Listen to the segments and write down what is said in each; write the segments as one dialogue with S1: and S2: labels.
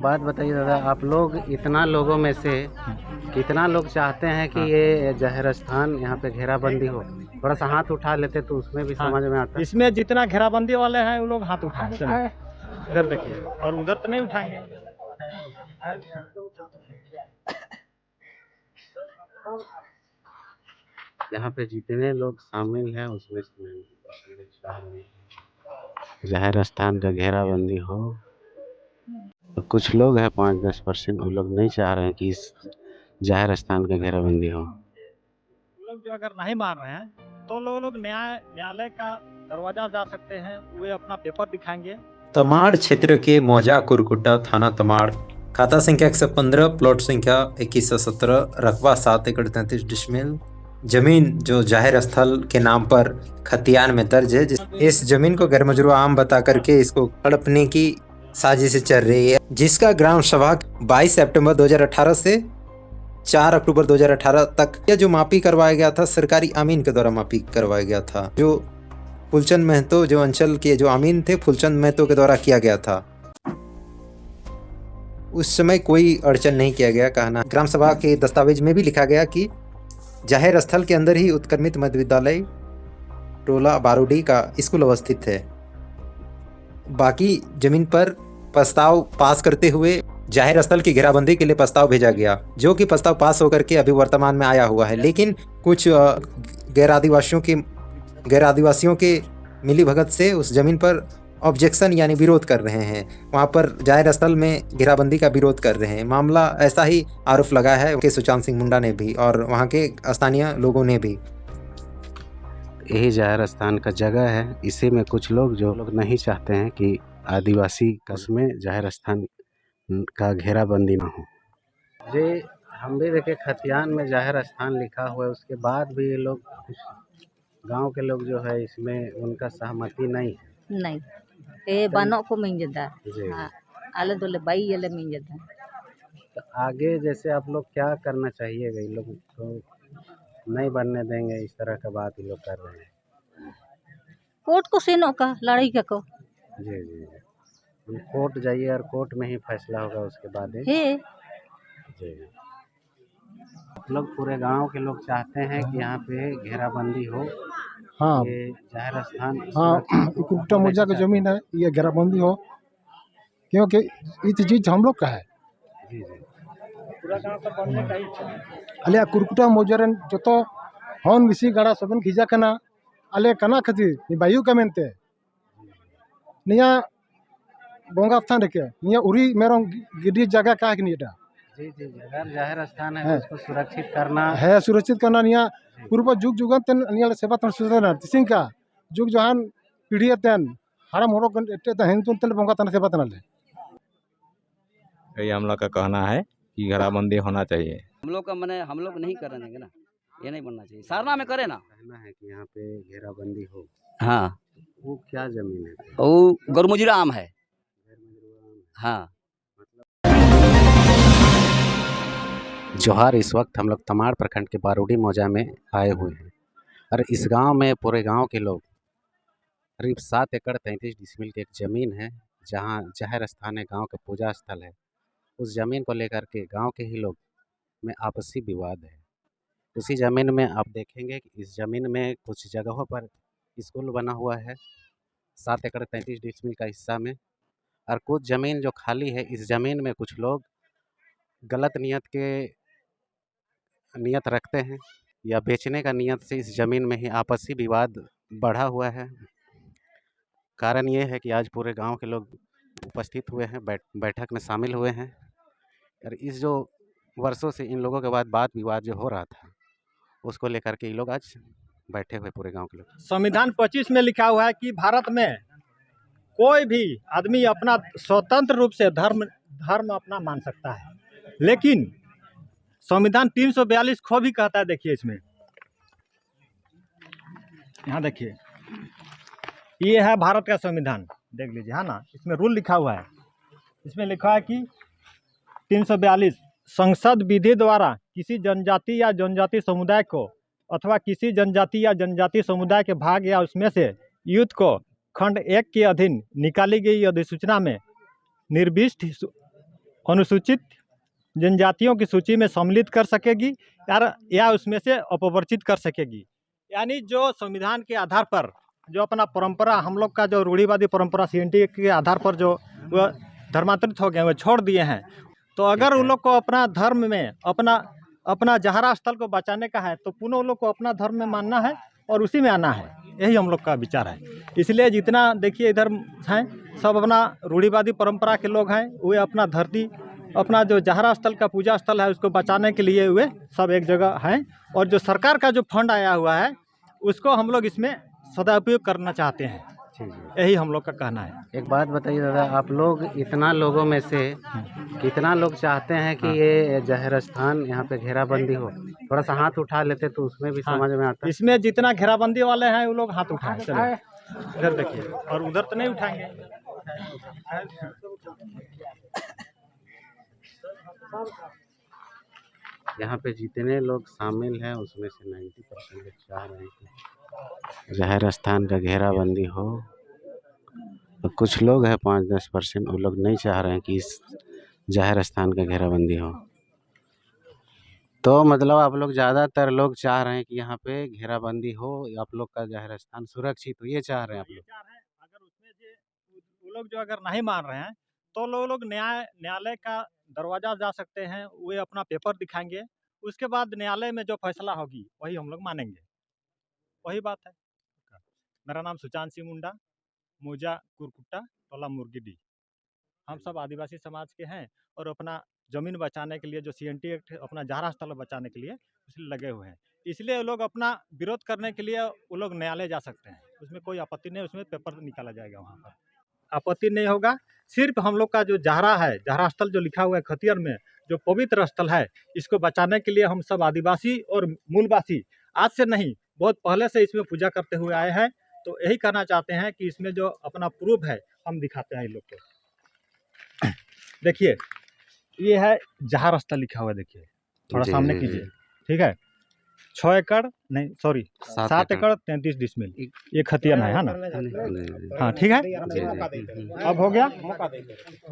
S1: बात बताइए दादा, आप लोग इतना लोगों में से कितना लोग चाहते हैं कि ये जहर स्थान यहाँ पे घेराबंदी हो? थोड़ा सा हाथ उठा लेते तो उसमें भी समझ में आता।
S2: इसमें जितना घेराबंदी वाले हैं वो लोग हाथ उठाए, इधर देखिए, और उधर तो नहीं उठाएंगे।
S1: यहाँ पे जितने लोग शामिल हैं उसमें जहर स्थान का घेराबंदी हो, तो कुछ लोग हैं 5-10% वो लोग नहीं चाह रहे हैं कि इस जहर स्थान का घेराबंदी हो।
S2: लोग जो अगर नहीं मान रहे हैं तो लोग न्यायालय का दरवाजा जा सकते हैं, वे अपना पेपर दिखाएंगे।
S3: तमाड़ क्षेत्र के मौजा कुरकुटा, थाना तमाड़, खाता संख्या 115, प्लॉट संख्या 2117, रकबा 7 एकड़ 33 डिसमिल जमीन जो जाहिर स्थल के नाम पर खतियान में दर्ज है। इस जमीन को गैर मजरूआ आम बता करके इसको हड़पने की साजिश चल रही है, जिसका ग्राम सभा 22 सितंबर 2018 से 4 अक्टूबर 2018 तक यह जो मापी करवाया गया था, सरकारी अमीन के द्वारा मापी करवाया गया था, जो फूलचंद महतो जो अंचल के जो अमीन थे फूलचंद महतो के द्वारा किया गया था। उस समय कोई अड़चन नहीं किया गया। कहना ग्राम सभा के दस्तावेज में भी लिखा गया कि जाहिर स्थल के अंदर ही उत्क्रमित मध्य विद्यालय टोला बारूडी का स्कूल अवस्थित है। बाकी जमीन पर प्रस्ताव पास करते हुए जाहिर स्थल की घेराबंदी के लिए प्रस्ताव भेजा गया, जो कि प्रस्ताव पास होकर के अभी वर्तमान में आया हुआ है। लेकिन कुछ गैर आदिवासियों के मिलीभगत से उस जमीन पर ऑब्जेक्शन यानी विरोध कर रहे हैं, वहां पर जाहिर स्थल में घेराबंदी का विरोध कर रहे हैं। मामला ऐसा ही आरोप लगा है के सुशांत सिंह मुंडा ने भी और वहां के स्थानीय लोगों ने भी।
S1: यही जाहिर स्थान का जगह है, इसी में कुछ लोग जो लोग नहीं चाहते हैं कि आदिवासी कस्बे में जाहिर स्थान का घेराबंदी ना हो। ये हम भी देखे खतियान में जाहिर स्थान लिखा हुआ है, उसके बाद भी ये लोग गांव के लोग जो है इसमें उनका सहमति नहीं है।
S4: नहीं बानों को मिंजदा
S1: जी।
S4: आले दोले बाई ये मिंजदा।
S1: तो आगे जैसे आप लोग क्या करना चाहिए? ये लोग तो नहीं बनने देंगे, इस तरह का बात ये लोग कर रहे हैं।
S4: कोर्ट को सेनो का लड़ाई का को
S1: जी जी, कोर्ट जाइए और कोर्ट में ही फैसला होगा उसके बाद ही। जी, आप लोग पूरे गांव के लोग चाहते हैं कि यहाँ पे घेराबंदी हो।
S5: हाँ,
S1: ये जाहिर स्थान
S5: कुर्कुटा मौजा की जमीन है, ये घेराबंदी हो, क्योंकि ये चीज हम लोग का है।
S1: जी जी,
S2: पूरा गांव का बनने का इच्छा है।
S5: अले कुरकुटा मौजारन जो तो हॉन मिसी गाड़ा सबन खिजा कना अले कना खातिर नि बायु का मेनते निया बोंगा स्थान रखे निया उरी मेरम गिडी जगह का है निटा।
S1: जी जी, अगर जाहिर स्थान है उसको सुरक्षित करना
S5: है, सुरक्षित करना निया पूर्व जुग जुगन निया सेवा तन सुधरना तिसिंग का जुग जहान पीढ़ी तन हरम होरो एते त हिंदुन तल बोंगा तन सेवा तन ले।
S6: ये हम लोग का कहना है कि घेराबंदी होना चाहिए।
S7: हम लोग का मने हम लोग नहीं कर देंगे ना, ये नहीं बनना चाहिए। सारना में करे ना,
S1: कहना है कि यहाँ पे घेराबंदी हो।
S7: हाँ,
S1: वो क्या जमीन है?
S7: वो गरमुजरा आम है। हाँ,
S1: जोहार, इस वक्त हम लोग तमाड़ प्रखंड के बारूडी मौजा में आए हुए हैं और इस गांव में पूरे गांव के लोग करीब 7 एकड़ 33 डिसमिल की एक ज़मीन है, जहां जाहिर स्थान है, गांव का पूजा स्थल है। उस ज़मीन को लेकर के गांव के ही लोग में आपसी विवाद है। उसी ज़मीन में आप देखेंगे कि इस ज़मीन में कुछ जगहों पर स्कूल बना हुआ है 7 एकड़ 33 डिसमिल का हिस्सा में, और कुछ ज़मीन जो खाली है, इस ज़मीन में कुछ लोग गलत नियत रखते हैं या बेचने का नियत से इस ज़मीन में ही आपसी विवाद बढ़ा हुआ है। कारण ये है कि आज पूरे गांव के लोग उपस्थित हुए हैं, बैठक में शामिल हुए हैं, और इस जो वर्षों से इन लोगों के बाद वाद विवाद जो हो रहा था उसको लेकर के ये लोग आज बैठे हुए पूरे गांव के लोग।
S2: संविधान 25 में लिखा हुआ है कि भारत में कोई भी आदमी अपना स्वतंत्र रूप से धर्म अपना मान सकता है, लेकिन संविधान 342 खो भी कहता है। देखिए इसमें, यहाँ देखिए, ये है भारत का संविधान, देख लीजिए, है ना। इसमें रूल लिखा हुआ है, इसमें लिखा है कि 342 संसद विधि द्वारा किसी जनजाति या जनजाति समुदाय को अथवा किसी जनजाति या जनजाति समुदाय के भाग या उसमें से युद्ध को खंड 1 के अधीन निकाली गई अधिसूचना में निर्दिष्ट अनुसूचित जनजातियों की सूची में सम्मिलित कर सकेगी या उसमें से अपवर्जित कर सकेगी। यानी जो संविधान के आधार पर जो अपना परंपरा हम लोग का जो रूढ़िवादी परंपरा CNT के आधार पर जो वह धर्मांतरित हो गए, वह छोड़ दिए हैं, तो अगर उन लोग को अपना धर्म में अपना जहरा स्थल को बचाने का है तो पुनः उन लोग को अपना धर्म में मानना है और उसी में आना है। यही हम लोग का विचार है। इसलिए जितना देखिए इधर हैं सब अपना रूढ़िवादी परंपरा के लोग हैं, वे अपना धरती अपना जो जहरा स्थल का पूजा स्थल है उसको बचाने के लिए वे सब एक जगह हैं। और जो सरकार का जो फंड आया हुआ है उसको हम लोग इसमें सदुपयोग करना चाहते हैं। यही हम लोग का कहना है।
S1: एक बात बताइए दादा, आप लोग इतना लोगों में से कितना लोग चाहते हैं कि ये जहर स्थान यहाँ पे घेराबंदी हो? थोड़ा सा हाथ उठा लेते तो उसमें भी समझ में आता।
S2: इसमें जितना घेराबंदी वाले हैं वो लोग हाथ उठाएं। चलो इधर देखिए, और उधर तो नहीं उठाएंगे।
S1: यहाँ पे जितने लोग शामिल हैं उसमें से 90% लोग चाह रहे हैं कि जहर स्थान का घेराबंदी हो, तो कुछ लोग हैं 5-10% वो लोग नहीं चाह रहे हैं कि इस जहर स्थान का घेराबंदी हो। तो मतलब आप लोग ज़्यादातर लोग चाह रहे हैं कि यहाँ पे घेराबंदी हो, आप लोग का जहर स्थान सुरक्षित हो, ये चाह रहे हैं आप लोग।
S2: अगर उसमें वो लोग जो अगर नहीं मान रहे हैं तो लोग न्यायालय का दरवाजा जा सकते हैं, वे अपना पेपर दिखाएंगे, उसके बाद न्यायालय में जो फैसला होगी वही हम लोग मानेंगे। वही बात है। मेरा नाम सुचांत सिंह मुंडा, मौजा कुरकुट्टा, टोला मुर्गीडी। हम सब आदिवासी समाज के हैं और अपना ज़मीन बचाने के लिए जो CNT एक्ट अपना जहरा स्थल बचाने के लिए इसलिए लगे हुए हैं। इसलिए वो लोग अपना विरोध करने के लिए वो लोग न्यायालय जा सकते हैं, उसमें कोई आपत्ति नहीं, उसमें पेपर निकाला जाएगा, वहाँ पर आपत्ति नहीं होगा। सिर्फ हम लोग का जो जहरा है, जहरा स्थल जो लिखा हुआ है खतियर में, जो पवित्र स्थल है, इसको बचाने के लिए हम सब आदिवासी और मूलवासी आज से नहीं बहुत पहले से इसमें पूजा करते हुए आए हैं। तो यही कहना चाहते हैं कि इसमें जो अपना प्रूफ है हम दिखाते हैं इन लोग को। देखिए ये है जहरा स्थल लिखा हुआ है, देखिए थोड़ा सामने कीजिए, ठीक है। 6 एकड़ नहीं, सॉरी 7 एकड़ 33 डिसमिल ये खतियन है ना। हाँ ठीक है, अब हो गया।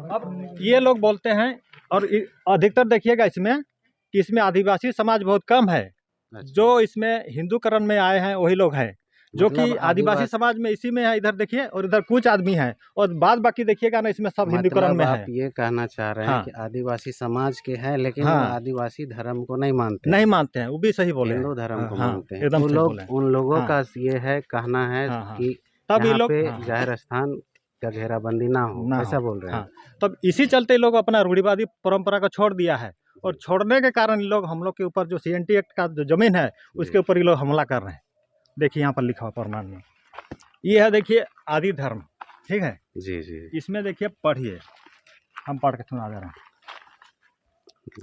S2: अब ये लोग बोलते हैं, और अधिकतर देखिएगा इसमें कि इसमें आदिवासी समाज बहुत कम है। जो इसमें हिंदूकरण में आए हैं वही लोग हैं, जो कि आदिवासी समाज में इसी में है। इधर देखिए और इधर कुछ आदमी हैं, और बाद बाकी देखिएगा ना इसमें सब हिंदूकरण में है।
S1: आप ये कहना चाह रहे हैं कि आदिवासी समाज के हैं लेकिन आदिवासी धर्म को नहीं मानते हैं,
S2: वो भी सही बोले,
S1: हिंदू धर्म को मानते हैं।
S2: एकदम
S1: उन लोगों का ये है कहना है कि
S2: तब ये लोग
S1: जहर स्थान का घेराबंदी ना हो, ऐसा बोल रहे हैं।
S2: तब इसी चलते लोग अपना रूढ़िवादी परंपरा को छोड़ दिया है, और छोड़ने के कारण लोग हम लोग के ऊपर जो CNT एक्ट का जो जमीन है उसके ऊपर ये लोग हमला कर रहे हैं। देखिए यहाँ पर लिखा हुआ प्रमाण में ये है, देखिए आदि धर्म, ठीक है
S1: जी जी।
S2: इसमें देखिए पढ़िए, हम पढ़ के सुना दे रहे हैं।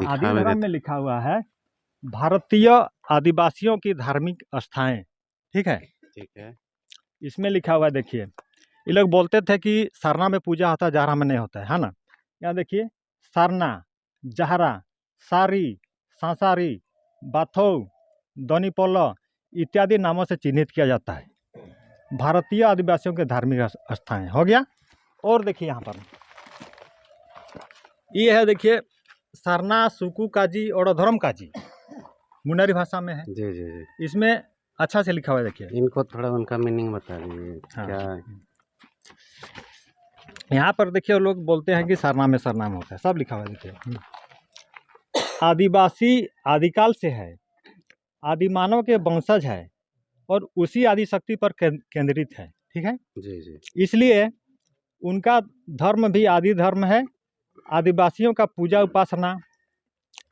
S2: आदि धर्म में लिखा हुआ है भारतीय आदिवासियों की धार्मिक आस्थाएं, ठीक है। इसमें लिखा हुआ है, देखिए ये लोग बोलते थे कि सरना में पूजा होता है, जहरा में नहीं होता है ना। यहाँ देखिए सरना, जहरा, सारी, सांसारी, बाथौ, दोनीपोलो इत्यादि नामों से चिन्हित किया जाता है भारतीय आदिवासियों के धार्मिक आस्थाएं। हो गया। और देखिए यहाँ पर ये है, देखिए सरना, सुकू काजी और धर्म काजी मुंडारी भाषा में है।
S1: जी जी जी।
S2: इसमें अच्छा से लिखा हुआ है, देखिए
S1: इनको थोड़ा उनका मीनिंग बता दीजिए। क्या
S2: यहाँ पर देखिए लोग बोलते हैं कि सरना में सरनाम होता है, सब लिखा हुआ है। देखिए आदिवासी आदिकाल से है, आदिमानव के वंशज है और उसी आदि शक्ति पर केंद्रित है, ठीक है
S1: जी जी। इसलिए
S2: उनका धर्म भी आदि धर्म है। आदिवासियों का पूजा उपासना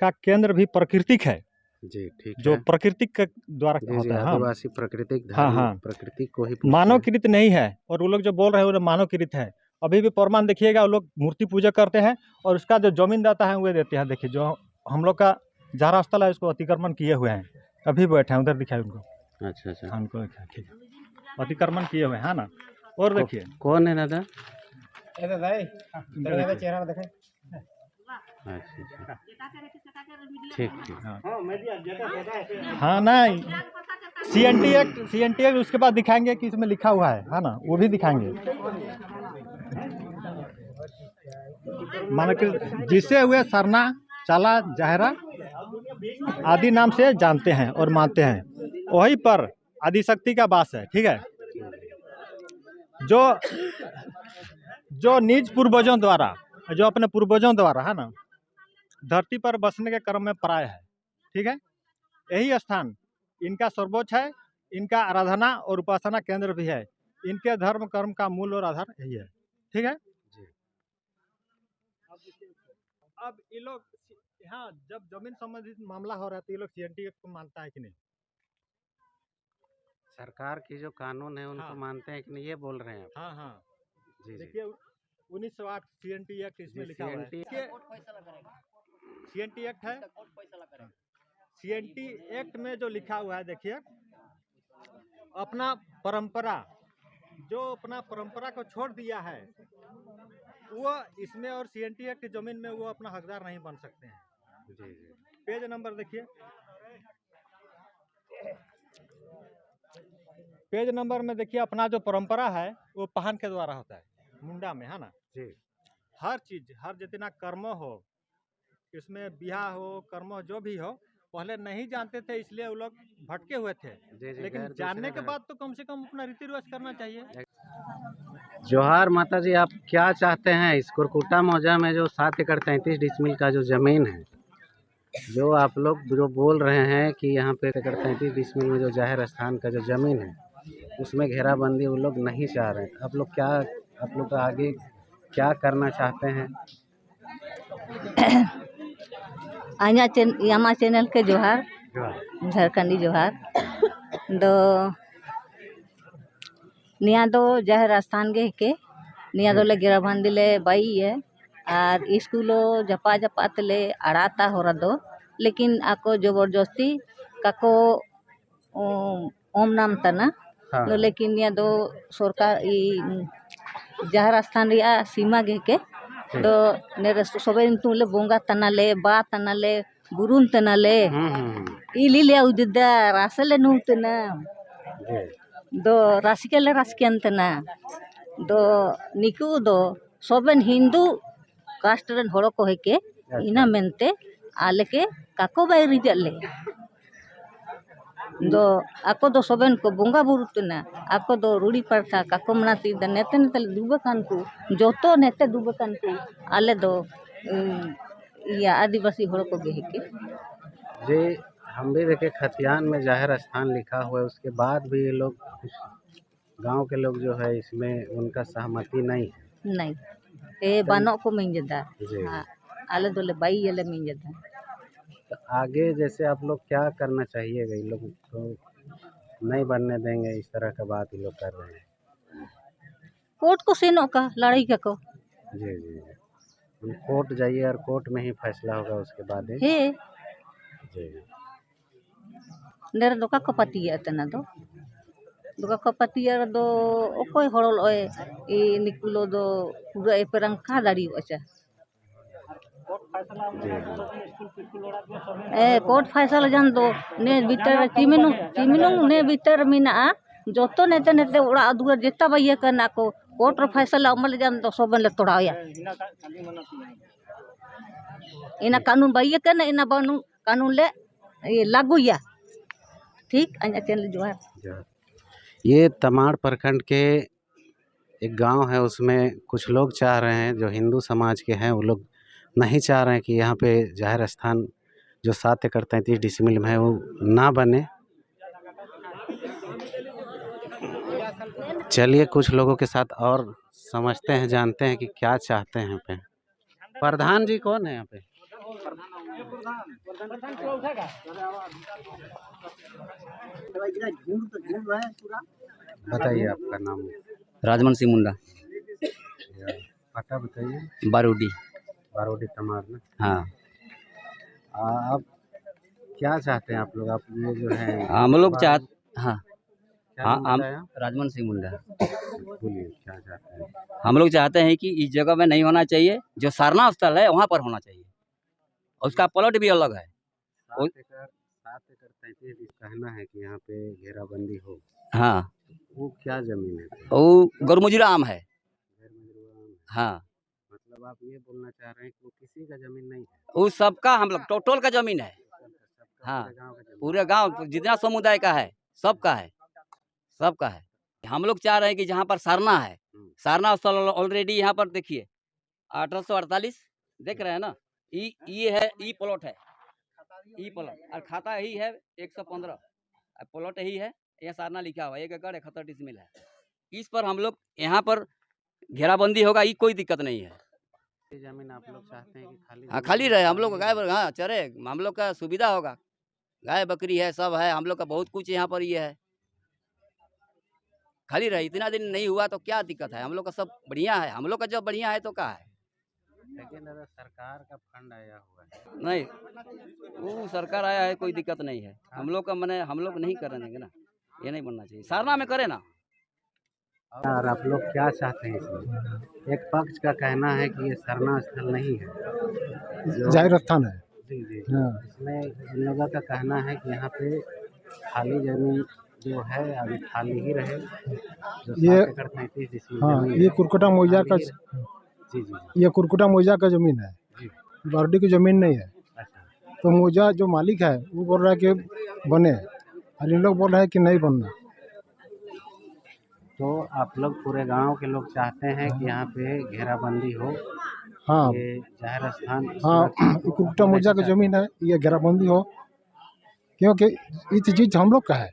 S2: का केंद्र भी प्राकृतिक है।
S1: जी ठीक है।
S2: जो प्राकृतिक के द्वारा होता है।
S1: आदिवासी प्राकृतिक धर्म प्रकृति को ही
S2: मानवकृत नहीं है, और वो लोग जो बोल रहे हैं वो मानवकृत है। अभी भी प्रमाण देखिएगा, वो लोग मूर्ति पूजा करते हैं और उसका जो जमीन देता है वो देते हैं। देखिए जो हम लोग का जहरा स्थल है उसको अतिक्रमण किए हुए हैं, अभी बैठे हैं, उधर दिखाए उनको।
S1: अच्छा अच्छा,
S2: हमको ठीक है, अतिक्रमण किए हुए हैं ना। और देखिए
S1: कौन है दादा?
S2: चेहरा देखें।
S1: अच्छा ठीक
S2: हाँ नहीं, CNT एक्ट उसके बाद दिखाएंगे कि इसमें लिखा हुआ है ना, वो भी दिखाएंगे। मानो कि जिसे हुए सरना चाला जहरा आदि नाम से जानते हैं और मानते हैं, वहीं पर आदिशक्ति का वास है। ठीक है, जो जो निज पूर्वजों द्वारा, जो अपने पूर्वजों द्वारा है ना धरती पर बसने के क्रम में पराये है। ठीक है, यही स्थान इनका सर्वोच्च है, इनका आराधना और उपासना केंद्र भी है, इनके धर्म कर्म का मूल और आधार यही है। ठीक है, अब ये लोग यहाँ जब जमीन संबंधित मामला हो रहा है तो ये लोग सीएनटी एक्ट को मानता है कि नहीं?
S1: सरकार की जो कानून है उनको
S2: हाँ।
S1: मानते हैं कि नहीं, ये बोल रहे हैं आप?
S2: हाँ हाँ,
S1: जी जी
S2: देखिए 1908 सीएनटी एक्ट इसमें
S1: जी,
S2: लिखा हुआ है। सीएनटी एक्ट है, सीएनटी एक्ट में जो लिखा हुआ है देखिए, अपना परंपरा, जो अपना परंपरा को छोड़ दिया है वो इसमें और सीएनटी एक्ट की जमीन में वो अपना हकदार नहीं बन सकते हैं।
S1: जी जी।
S2: पेज नंबर देखिए, पेज नंबर में देखिए, अपना जो परंपरा है वो पहन के द्वारा होता है, मुंडा में है ना
S1: जी।
S2: हर चीज, हर जितना कर्म हो, इसमें ब्याह हो, कर्म हो, जो भी हो, पहले नहीं जानते थे इसलिए वो लोग भटके हुए थे।
S1: जी जी,
S2: लेकिन
S1: गैर
S2: जानने
S1: दूसरे
S2: के बाद तो कम से कम अपना रीति रिवाज करना चाहिए।
S1: जोहार माता जी, आप क्या चाहते हैं इस कुरकुटा मौजा में जो 7 एकड़ 33 डिसमिल का जो ज़मीन है, जो आप लोग जो बोल रहे हैं कि यहाँ पे 1 एकड़ 33 डिसमिल में जो जाहिर स्थान का जो ज़मीन है उसमें घेराबंदी वो लोग नहीं चाह रहे हैं, आप लोग आगे क्या करना चाहते हैं?
S4: यामा चैनल के जोहार, झारखंडी जोहार दो निया दो जहर स्थान गे के निया दो ले गिरा भांदी ले बाई है और स्कूलो जपा जपा तले अड़ाता हो रहा दो, लेकिन आको जबरदस्ती काको ओम नाम तना
S1: हाँ।
S4: नो, लेकिन निया दो सरकार जहर स्थान रिया सीमा गे के तो नेरे सबे तुले बोंगा तनाले बा तनाले बुरुन तनाले इली ले उदिदा रासले नूतना दो रासिकले रासिकंतना दो निकू दो सबन हिंदू कास्ट रन हड़ो को हेके इना मेनते आले के काको बाई रिजले दो आको दो सबन को बोंगा बुरुतना आको दो रूढ़ी प्रथा काको मनाती द नेते नेते दुबकान को जोतो नेते दुबकान को आले दो या आदिवासी हड़ो को हेके
S1: जी। हम भी देखे खतियान में जाहिर स्थान लिखा हुआ है, उसके बाद भी ये लोग कुछ गांव के लोग जो है इसमें उनका सहमति नहीं है।
S4: नहीं ए बानो को मिंजदा
S1: जी।
S4: आले दोले बाई ये ले मिंजदा।
S1: तो आगे जैसे आप लोग क्या करना चाहिएगा? ये लोग तो नहीं बनने देंगे, इस तरह का बात ये लोग कर रहे हैं।
S4: कोर्ट को सेनो का लड़ाई का को
S1: जी जी, कोर्ट जाइए और कोर्ट में ही फैसला होगा उसके बाद ही।
S4: हे
S1: जी
S4: नेर दोका को पतिया तना दो दोका को पतिया दो ओकोय हड़ल ओए ई निकुलो दो पूरा ए परंग का दाड़ी अच्छा ए कोर्ट फैसला जान दो ने भीतर चिमिनु ने भीतर मिना जोतो नेते नेते ओड़ा दुआर जेता बाइया करना को कोर्ट रो फैसला अमल जान दो सबन ले तोड़ाया इना कानून बाइया करना इना बानू कानून ले ये लागू या ठीक अन्य चैनल जोहार।
S1: ये तमाड़ प्रखंड के एक गांव है, उसमें कुछ लोग चाह रहे हैं, जो हिंदू समाज के हैं वो लोग नहीं चाह रहे हैं कि यहाँ पे जाहिर स्थान जो 7 एकड़ 33 डिसमिल में है वो ना बने। चलिए कुछ लोगों के साथ और समझते हैं, जानते हैं कि क्या चाहते हैं। पे प्रधान जी कौन है यहाँ पे? बताइए आपका नाम।
S7: राजमन सिंह मुंडा,
S1: पता बताइए।
S7: बारूडी
S1: तमाड़ में।
S7: हाँ।
S1: आप क्या चाहते हैं? आप लोग, आप ये जो है
S7: हम लोग हाँ
S1: हाँ
S7: हम राजमन सिंह मुंडा,
S1: बोलिए क्या चाहते हैं?
S7: हम लोग चाहते हैं कि इस जगह में नहीं होना चाहिए, जो सारना स्थल है वहाँ पर होना चाहिए, और उसका प्लॉट भी अलग है।
S1: 7 एकड़ 33 कहना है कि यहाँ पे घेराबंदी हो।
S7: हाँ,
S1: वो क्या जमीन है?
S7: वो गरमुजरा आम है।
S1: गैर मंजूर आम है।
S7: हाँ,
S1: मतलब मतलब आप ये बोलना चाह रहे हैं कि वो किसी का ज़मीन नहीं है,
S7: वो सबका हम लोग टोटल का जमीन है।
S1: सबका
S7: हाँ,
S1: पूरे गाँव का ज़मीन
S7: पूरे गांव जितना समुदाय का है सबका है, सबका है। हम लोग चाह रहे हैं कि जहाँ पर सरना है,
S1: हुँ।
S7: सरना स्थल ऑलरेडी यहाँ पर देखिए 1848 देख रहे हैं ना, ये है, ई प्लॉट है, ई प्लॉट और खाता ही है 115 प्लॉट ही है। यहाँ सरना लिखा हुआ है, 1 एकड़ 71 डिसमिल है। इस पर हम लोग यहाँ पर घेराबंदी होगा, ये कोई दिक्कत नहीं है।
S1: ये ज़मीन आप लोग चाहते हैं कि खाली
S7: हाँ,
S1: ज़मीन
S7: खाली
S1: हो,
S7: रहे, हम लोग
S1: खाली
S7: गाय
S1: रहे।
S7: हाँ चरे, हम लोग का सुविधा होगा। गाय बकरी है, सब है, हम लोग का बहुत कुछ यहाँ पर ये है। खाली रहे, इतना दिन नहीं हुआ तो क्या दिक्कत है, हम लोग का सब बढ़िया है। हम लोग का जब बढ़िया है तो क्या है।
S1: लेकिन दादा सरकार का फंड आया हुआ है।
S7: नहीं, वो सरकार आया है, कोई दिक्कत नहीं है। हम लोग का मने हम लोग नहीं कर देंगे ना, ये नहीं बनना चाहिए। सरना में करे ना।
S1: और आप लोग क्या चाहते हैं इसमें? एक पक्ष का कहना है कि ये सरना स्थल नहीं है, जो
S5: जाहिर स्थान है।
S1: जी, जी।
S5: हाँ।
S1: इसमें इन लोगों का कहना है कि यहाँ पे खाली ज़मीन जो है अभी खाली ही रहे, जो
S5: ये
S1: 7 एकड़ 33 डिसमिल
S5: हाँ,
S1: ज़मीन
S5: ये
S1: है,
S5: कुरकुटा मोजा
S1: खाली
S5: का
S1: ही रहे। जी, जी, जी।
S5: ये कुरकुटा मोजा का ज़मीन है,
S1: जी,
S5: बारूडी की ज़मीन नहीं है।
S1: अच्छा।
S5: तो मोजा जो मालिक है वो बोल रहा है कि बने, और इन लोग बोल रहे हैं कि नहीं बनना।
S1: तो आप लोग पूरे गाँव के लोग चाहते हैं कि यहाँ पे घेराबंदी हो,
S5: हाँ
S1: ये जाहिर स्थान
S5: हाँ,
S1: सुरक्षित
S5: ये
S1: हो,
S5: कुरकुटा
S1: आप लोग
S5: मोजा
S1: ऐसा
S5: की
S1: चाहते
S5: ज़मीन है, ये घेराबंदी हो, क्योंकि ये चीज़ हम लोग का है।
S1: हैं?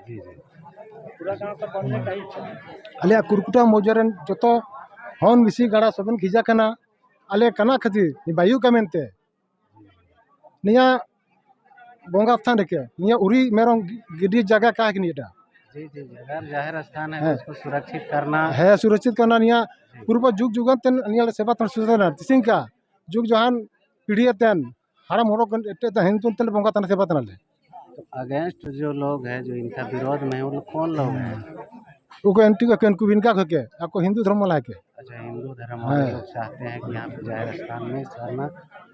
S1: जी, जी।
S5: अलिया कुरकुटा मोजरन जो तो हॉन विसी गाड़ा सबन खिजा कना अले कना खती बायु का मेनते निया बोंगा स्थान रखे निया उरी मेरों गिडी जगह का है कि नहीं
S1: जी, जी, जी। अगर जाहिर स्थान है तो
S5: है
S1: उसको सुरक्षित करना
S5: है सुरक्षित करना निया पूर्व जुग जुगन तन निया सेवा तन सुधरना तिसिंग का जुग जहान पीढ़ी तन हरम होरो कन एते त हिंदू तन बोंगा तन सेवा तन ले
S1: तो अगेंस्ट जो लोग हैं, जो इनका विरोध में है, वो लोग कौन लोग हैं?
S5: उको एंटी का कन कुबिन का के आपको हिंदू धर्म ला के
S1: अच्छा, हिंदू धर्म वाले लोग चाहते हैं कि यहाँ पे जाहिर स्थान में सरना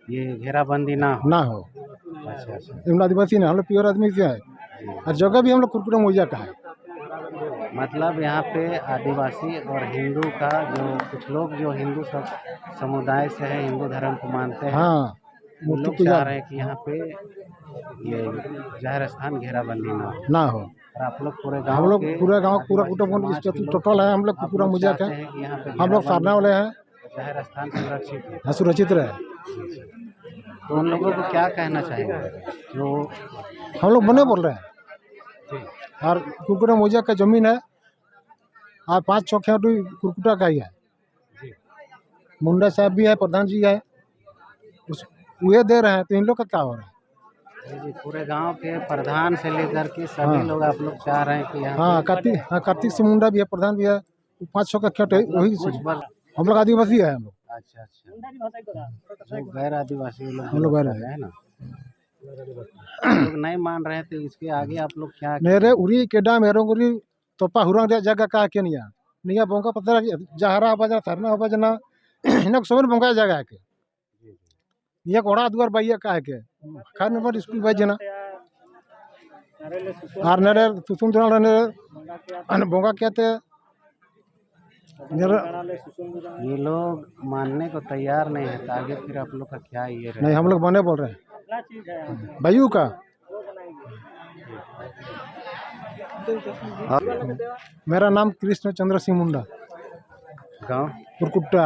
S1: ये घेराबंदी ना हो।
S5: ना हो।
S1: अच्छा, अच्छा।
S5: हम आदिवासी ने हम लोग प्योर आदमी से है और जगह भी हम लोग कुरकुटा मोजा का है।
S1: मतलब यहाँ पे आदिवासी और हिंदू का जो कुछ लोग जो हिंदू समुदाय से है, हिंदू धर्म को मानते हैं,
S5: हाँ
S1: वो
S5: मूर्ति
S1: लोग
S5: पूजा
S1: चाह रहे हैं कि यहाँ पे ये जाहिर स्थान घेराबंदी ना हो।
S5: ना हो।
S1: और आप लोग पूरे
S5: हम
S1: गांव
S5: लोग
S1: के
S5: पूरा गांव पूरा
S1: आदिवासी
S5: कुटुंब
S1: समाज के लोग
S5: टोटल है हम लोग
S1: आप
S5: पूरा
S1: लोग
S5: मुजा का
S1: चाहते हैं कि यहाँ पे
S5: हम लोग सारना वाले हैं
S1: जाहिर स्थान सुरक्षित हो।
S5: हाँ, सुरक्षित रहे।
S1: तो उन लोगों को क्या कहना चाहेंगे जो
S5: हम लोग बने बोल रहे हैं और कुरकुटा मोजा का जमीन है और 5-6 खेत कुरकुटा का ही है। मुंडा साहब भी है, प्रधान जी है, उस वे दे रहे हैं तो इन लोग का क्या हो रहा है।
S1: जी, जी, पूरे गांव के प्रधान से लेकर के सभी लोग आप लोग चाह रहे हैं कि यहाँ
S5: हाँ
S1: पे
S5: कार्तिक से मुंडा भी है, प्रधान भी है, 5-6 का खेत है वही
S1: कुछ
S5: हम लोग आदिवासी है। हम लोग
S1: अच्छा, अच्छा। जो गैर आदिवासी लोग
S5: हम लोग
S1: कर
S5: गैर
S1: रहे हैं ना, लोग नहीं मान रहे हैं, तो इसके आगे आप लोग क्या
S5: मेरे उरी केडा मेरे उरी तोपा हुरंग जगह का के निया बोंगा पत्थर जहरा बजा सरना बजना इनक सब बोंगा जगह के निया कोड़ा दुआर बाइया का है के खान नंबर स्कूल बजना आर नरे सुसुम दुरा ने बोंगा कहते
S1: ये लोग मानने को तैयार नहीं है, तो आगे फिर आप लोग का क्या ये
S5: नहीं हम लोग बने बोल रहे हैं बायू का मेरा नाम कृष्ण चंद्र सिंह मुंडा
S1: गाँव
S5: कुरकुट्टा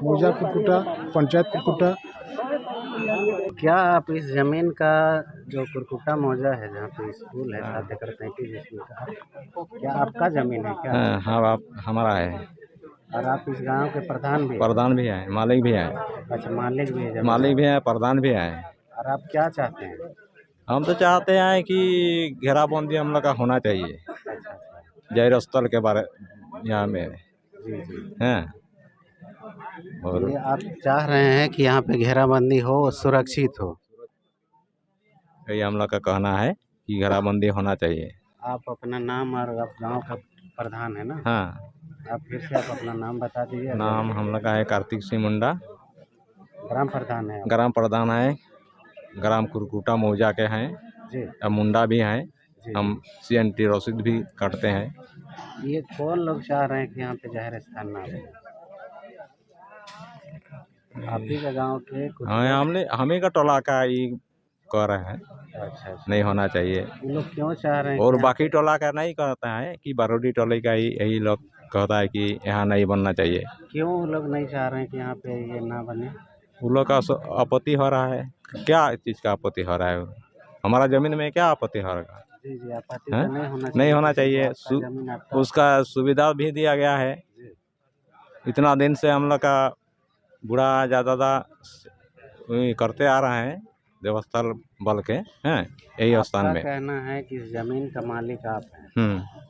S5: मोजा कुरकुट्टा पंचायत कुरकुट्टा।
S1: क्या आप इस जमीन का जो कुरकुटा मौजा है जहाँ पे स्कूल है 7 एकड़ 33 डिसमिल का, क्या आपका जमीन है क्या?
S6: हाँ आप हमारा है।
S1: और आप इस गांव के प्रधान भी हैं?
S6: प्रधान भी है, मालिक भी है।
S1: अच्छा, मालिक भी है जमीन?
S6: मालिक भी है, प्रधान भी है।
S1: और आप क्या चाहते हैं?
S6: हम तो चाहते हैं कि घेराबंदी हम लोग का होना चाहिए जाहिर स्थल के बारे यहाँ में
S1: जी, जी।
S6: हैं। और
S1: ये आप चाह रहे हैं कि यहाँ पे घेराबंदी हो और सुरक्षित हो।
S6: ये हम लोग का कहना है कि घेराबंदी होना चाहिए।
S1: आप अपना नाम और आप गांव का प्रधान है ना?
S6: हाँ,
S1: आप फिर से आप अपना नाम बता दीजिए।
S6: नाम हम लोग का है कार्तिक सिंह मुंडा,
S1: ग्राम प्रधान है आप?
S6: ग्राम प्रधान है, ग्राम कुरकुटा मौजा के हैं,
S1: जी,
S6: अब मुंडा भी हैं।
S1: जी।
S6: हम CNT रसीद भी काटते हैं।
S1: ये कौन लोग चाह रहे हैं कि यहाँ पे जाहिर स्थान ना हो? आप ही का गांव के कुछ
S6: हाँ, हमें का टोला का ये कह रहे हैं
S1: अच्छा अच्छा
S6: नहीं होना चाहिए।
S1: ये लोग क्यों चाह रहे हैं
S6: और
S1: कि
S6: बाकी टोला का नहीं कहता है कि बारूदी टोले का ही यही लोग कहता है कि यहाँ नहीं बनना चाहिए।
S1: क्यों वो लोग नहीं चाह रहे हैं कि यहाँ पे ये ना बने?
S6: उन लोग का आपत्ति हो रहा है। क्या चीज़ का आपत्ति हो रहा है? हमारा ज़मीन में क्या आपत्ति हो रहा है?
S1: जी जी आपत्ति तो
S6: हैं?
S1: नहीं होना
S6: नहीं
S1: चाहिए
S6: होना
S1: किसी को,
S6: चाहिए।
S1: आपका जमीन आपका
S6: उसका सुविधा भी दिया गया है। इतना दिन से हम लोग का बूढ़ा दादा करते आ रहे हैं देवस्थल बल के हैं यही स्थान
S1: आपका
S6: में।
S1: कहना है कि इस जमीन का मालिक आप हैं,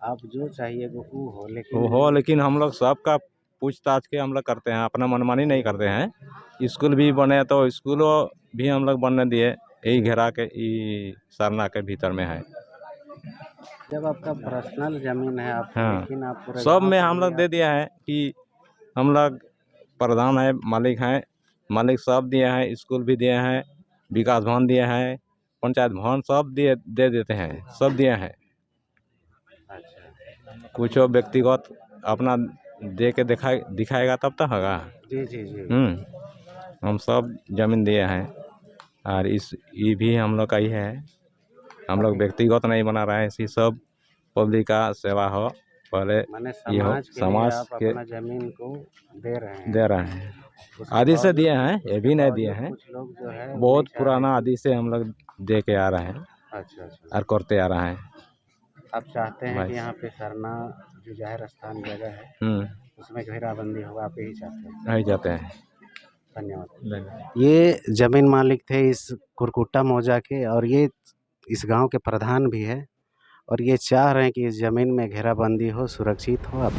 S1: आप जो चाहिए वो हो,
S6: लेकिन हम लोग सबका पूछताछ के हम लोग करते हैं, अपना मनमानी नहीं करते हैं। स्कूल भी बने तो स्कूलों भी हम लोग बनने दिए, यही घेरा के सरना के भीतर में है।
S1: जब आपका पर्सनल जमीन है आप
S6: हाँ,
S1: लेकिन आप पूरे
S6: सब
S1: गाँव
S6: में
S1: के
S6: हम
S1: लिए
S6: लोग दे दिया है कि हम लोग प्रधान है, मालिक सब दिए हैं, स्कूल भी दिए हैं, विकास भवन दिए हैं, पंचायत भवन सब दे देते हैं, सब दिए हैं। कुछ व्यक्तिगत अपना दे के दिखाएगा तब तो होगा।
S1: जी जी जी
S6: हम सब जमीन दिए हैं और ये भी हम लोग का ही है। हम लोग व्यक्तिगत नहीं बना रहे हैं, इसी सब पब्लिक का सेवा हो पहले
S1: माने
S6: ये हो,
S1: समाज के लिए
S6: समाज
S1: आप
S6: के
S1: अपना जमीन को दे रहे हैं। उसके
S6: आदि से दिए
S1: बावजूद
S6: हैं, ये भी नहीं दिए हैं।
S1: कुछ लोग जो है वो
S6: बहुत
S1: नहीं चाह रहे
S6: पुराना
S1: कि-
S6: आदि से हम लोग दे के आ रहे हैं
S1: अच्छा अच्छा
S6: और करते आ रहे हैं।
S1: आप चाहते हैं कि
S6: बस।
S1: यहाँ पे सरना जो जाहिर स्थान जगह है उसमें घेराबंदी होगा, आप यही चाहते हैं?
S6: नहीं जाते हैं।
S1: धन्यवाद। ये जमीन मालिक थे इस कुरकुट्टा मौजा के और ये इस गांव के प्रधान भी है और ये चाह रहे हैं कि इस ज़मीन में घेराबंदी हो, सुरक्षित हो।